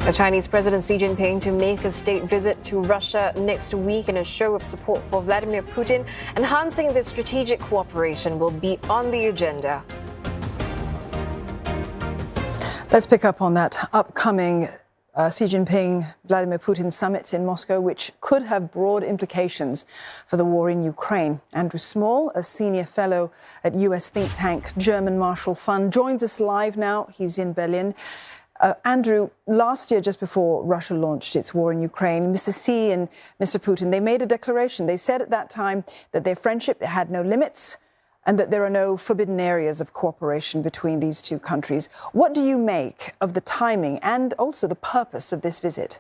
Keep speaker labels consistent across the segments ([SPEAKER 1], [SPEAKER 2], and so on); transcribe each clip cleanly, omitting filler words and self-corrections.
[SPEAKER 1] The Chinese President Xi Jinping to make a state visit to Russia next week in a show of support for Vladimir Putin. Enhancing the strategic cooperation will be on the agenda.
[SPEAKER 2] Let's pick up on that upcoming Xi Jinping-Vladimir Putin summit in Moscow, which could have broad implications for the war in Ukraine. Andrew Small, a senior fellow at US think tank German Marshall Fund, joins us live now. He's in Berlin. Andrew, last year, just before Russia launched its war in Ukraine, Mr. Xi and Mr. Putin, they made a declaration. They said at that time that their friendship had no limits and that there are no forbidden areas of cooperation between these two countries. What do you make of the timing and also the purpose of this visit?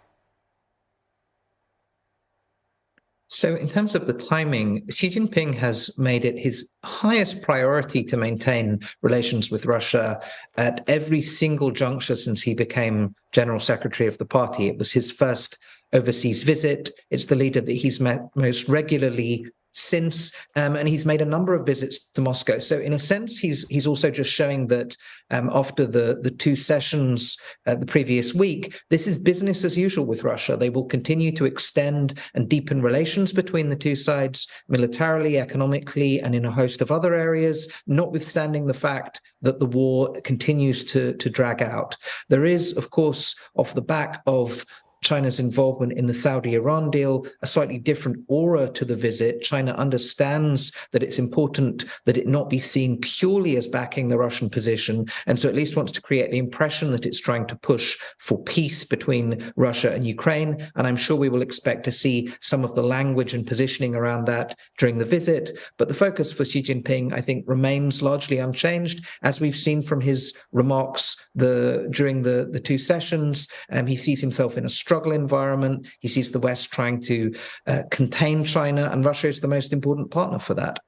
[SPEAKER 3] So in terms of the timing, Xi Jinping has made it his highest priority to maintain relations with Russia at every single juncture since he became General Secretary of the party. It was his first overseas visit. It's the leader that he's met most regularly since, and he's made a number of visits to Moscow. So in a sense, he's also just showing that after the two sessions the previous week, this is business as usual with Russia. They will continue to extend and deepen relations between the two sides, militarily, economically, and in a host of other areas, notwithstanding the fact that the war continues to drag out. There is, of course, off the back of China's involvement in the Saudi-Iran deal, a slightly different aura to the visit. China understands that it's important that it not be seen purely as backing the Russian position, and so at least wants to create the impression that it's trying to push for peace between Russia and Ukraine. And I'm sure we will expect to see some of the language and positioning around that during the visit. But the focus for Xi Jinping, I think, remains largely unchanged, as we've seen from his remarks during the two sessions. He sees himself in a struggle environment. He sees the West trying to contain China, and Russia is the most important partner for that.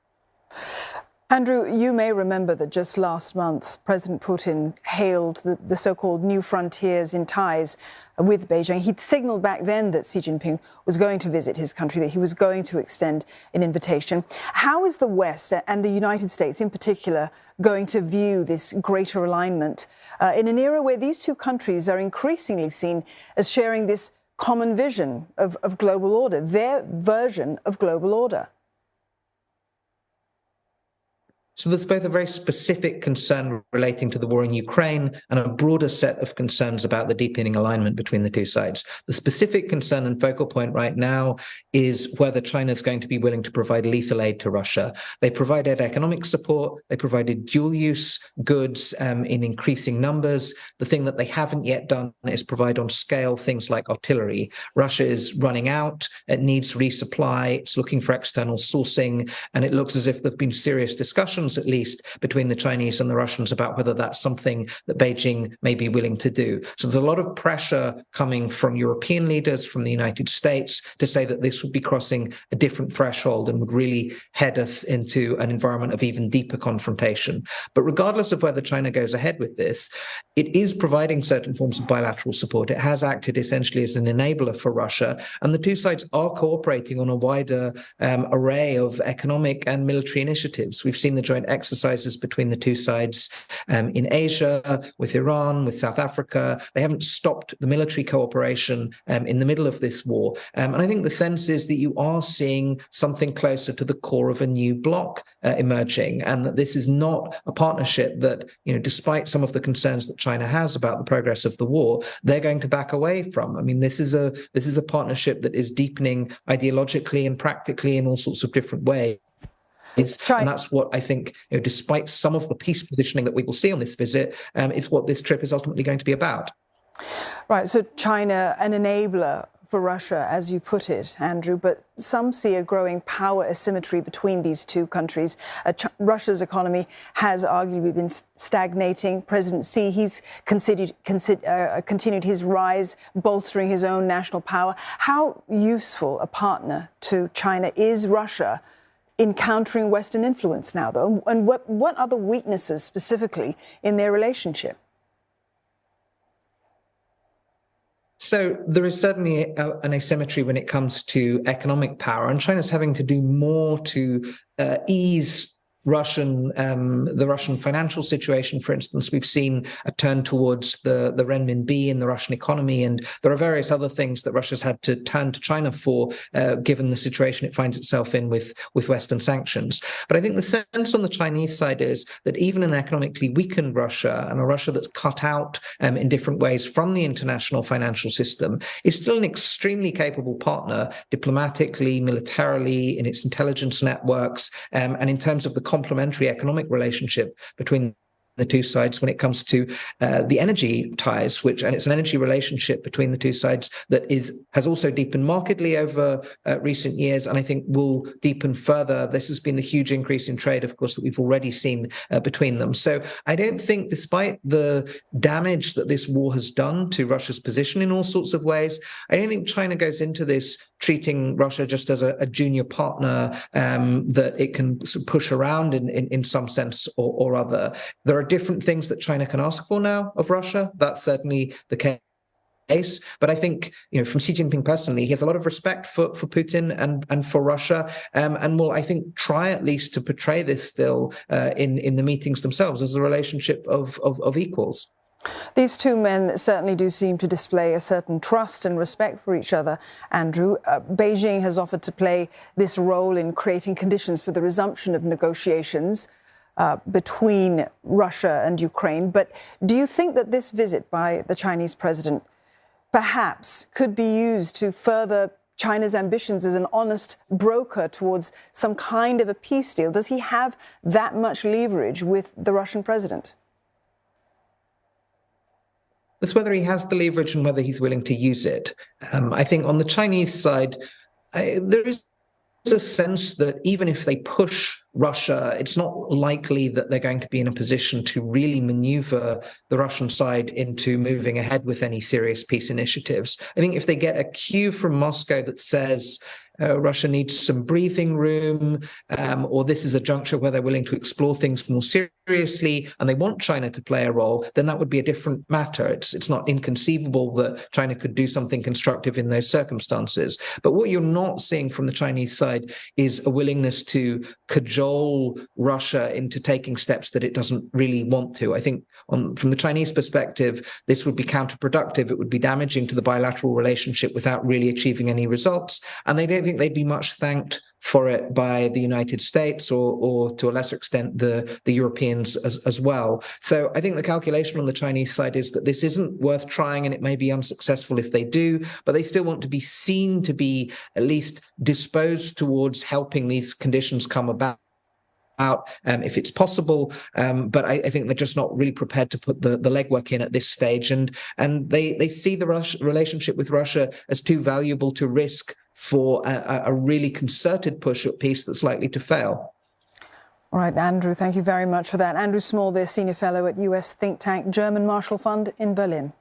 [SPEAKER 2] Andrew, you may remember that just last month, President Putin hailed the so-called new frontiers in ties with Beijing. He'd signaled back then that Xi Jinping was going to visit his country, that he was going to extend an invitation. How is the West and the United States in particular going to view this greater alignment in an era where these two countries are increasingly seen as sharing this common vision of global order, their version of global order?
[SPEAKER 3] So there's both a very specific concern relating to the war in Ukraine and a broader set of concerns about the deepening alignment between the two sides. The specific concern and focal point right now is whether China is going to be willing to provide lethal aid to Russia. They provided economic support. They provided dual-use goods in increasing numbers. The thing that they haven't yet done is provide on scale things like artillery. Russia is running out. It needs resupply. It's looking for external sourcing. And it looks as if there have been serious discussions, at least, between the Chinese and the Russians about whether that's something that Beijing may be willing to do. So there's a lot of pressure coming from European leaders, from the United States, to say that this would be crossing a different threshold and would really head us into an environment of even deeper confrontation. But regardless of whether China goes ahead with this, it is providing certain forms of bilateral support. It has acted essentially as an enabler for Russia, and the two sides are cooperating on a wider array of economic and military initiatives. We've seen the joint exercises between the two sides in Asia, with Iran, with South Africa. They haven't stopped the military cooperation in the middle of this war. And I think the sense is that you are seeing something closer to the core of a new bloc emerging, and that this is not a partnership that, despite some of the concerns that China has about the progress of the war, they're going to back away from. I mean, this is a partnership that is deepening ideologically and practically in all sorts of different ways. And that's what I think, despite some of the peace positioning that we will see on this visit, is what this trip is ultimately going to be about.
[SPEAKER 2] Right. So China, an enabler for Russia, as you put it, Andrew, but some see a growing power asymmetry between these two countries. Russia's economy has arguably been stagnating. President Xi, he's continued his rise, bolstering his own national power. How useful a partner to China is Russia in countering Western influence now, though? And what are the weaknesses specifically in their relationship?
[SPEAKER 3] So there is certainly an asymmetry when it comes to economic power, and China's having to do more to ease the Russian financial situation, for instance. We've seen a turn towards the renminbi in the Russian economy, and there are various other things that Russia's had to turn to China for, given the situation it finds itself in with Western sanctions. But I think the sense on the Chinese side is that even an economically weakened Russia, and a Russia that's cut out in different ways from the international financial system, is still an extremely capable partner diplomatically, militarily, in its intelligence networks, and in terms of the complementary economic relationship between the two sides when it comes to the energy ties, and it's an energy relationship between the two sides that has also deepened markedly over recent years, and I think will deepen further. This has been the huge increase in trade, of course, that we've already seen between them. So I don't think, despite the damage that this war has done to Russia's position in all sorts of ways, I don't think China goes into this treating Russia just as a junior partner that it can sort of push around in some sense or other. There are different things that China can ask for now of Russia. That's certainly the case. But I think, from Xi Jinping personally, he has a lot of respect for Putin and for Russia, and will, I think, try at least to portray this still in the meetings themselves as a relationship of equals.
[SPEAKER 2] These two men certainly do seem to display a certain trust and respect for each other, Andrew. Beijing has offered to play this role in creating conditions for the resumption of negotiations between Russia and Ukraine. But do you think that this visit by the Chinese president perhaps could be used to further China's ambitions as an honest broker towards some kind of a peace deal? Does he have that much leverage with the Russian president?
[SPEAKER 3] It's whether he has the leverage and whether he's willing to use it. I think on the Chinese side, there is a sense that even if they push Russia, it's not likely that they're going to be in a position to really maneuver the Russian side into moving ahead with any serious peace initiatives. I think if they get a cue from Moscow that says Russia needs some breathing room, or this is a juncture where they're willing to explore things more seriously and they want China to play a role, then that would be a different matter. It's not inconceivable that China could do something constructive in those circumstances. But what you're not seeing from the Chinese side is a willingness to cajole Russia into taking steps that it doesn't really want to. I think from the Chinese perspective, this would be counterproductive. It would be damaging to the bilateral relationship without really achieving any results. And they don't think they'd be much thanked for it by the United States or to a lesser extent the Europeans as well. So I think the calculation on the Chinese side is that this isn't worth trying, and it may be unsuccessful if they do, but they still want to be seen to be at least disposed towards helping these conditions come about. If it's possible, but I think they're just not really prepared to put the legwork in at this stage, and they see the relationship with Russia as too valuable to risk for a really concerted push at peace that's likely to fail.
[SPEAKER 2] All right, Andrew, thank you very much for that. Andrew Small, there, Senior Fellow at US think tank German Marshall Fund in Berlin.